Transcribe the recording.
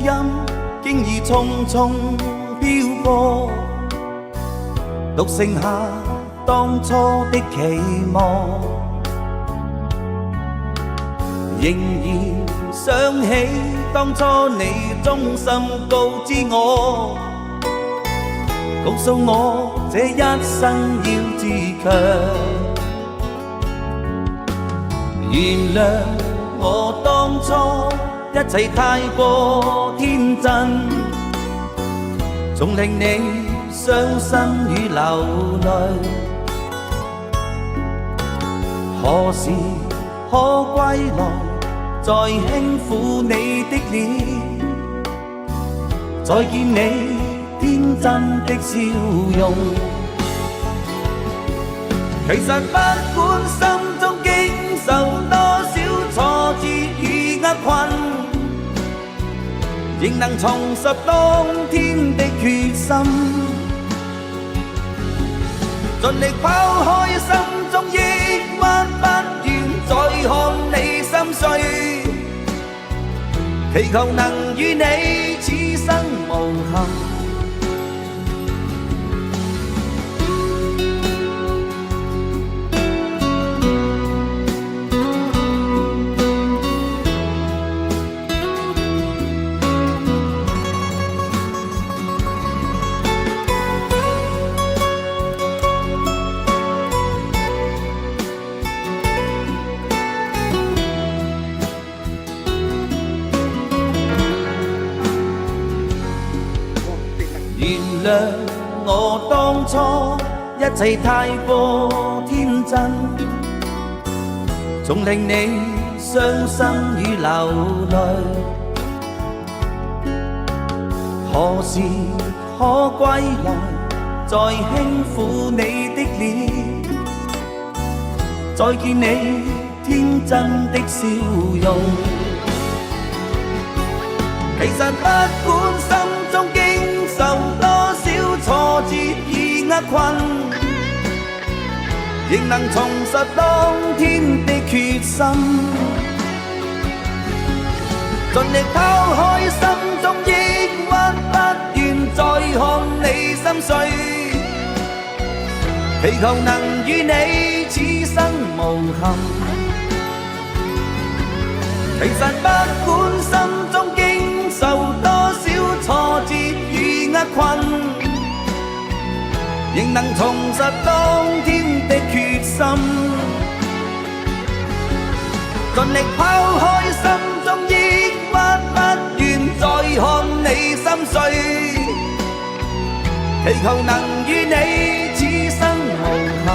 陰經已匆匆飄過，獨剩下當初的期望，仍然想起當初你衷心告知我，告訴我這一生要自強。原諒我當初一切太過天真，總令你傷心與流淚。何時可歸來，再輕撫你的臉，再見你天真的笑容。其實不管心中經受多少挫折與厄困，仍能重拾當天的決心，盡力拋開心中抑鬱，不願再看你心碎，祈求能與你此生無憾。原諒我當初一切太過天真，總令你傷心與流淚。何時可歸來，再輕撫你的臉，再見你天真的笑容。其實不管心中經受多少挫折與厄困，仍能重拾當天的決心，盡力拋開心中抑鬱，不願再看你心碎，祈求能與你此生無憾。其實不管心中經受多少挫折與厄困，仍能重拾當天的決心，盡力拋開心中抑鬱，不願再看你心碎，祈求能與你此生無憾。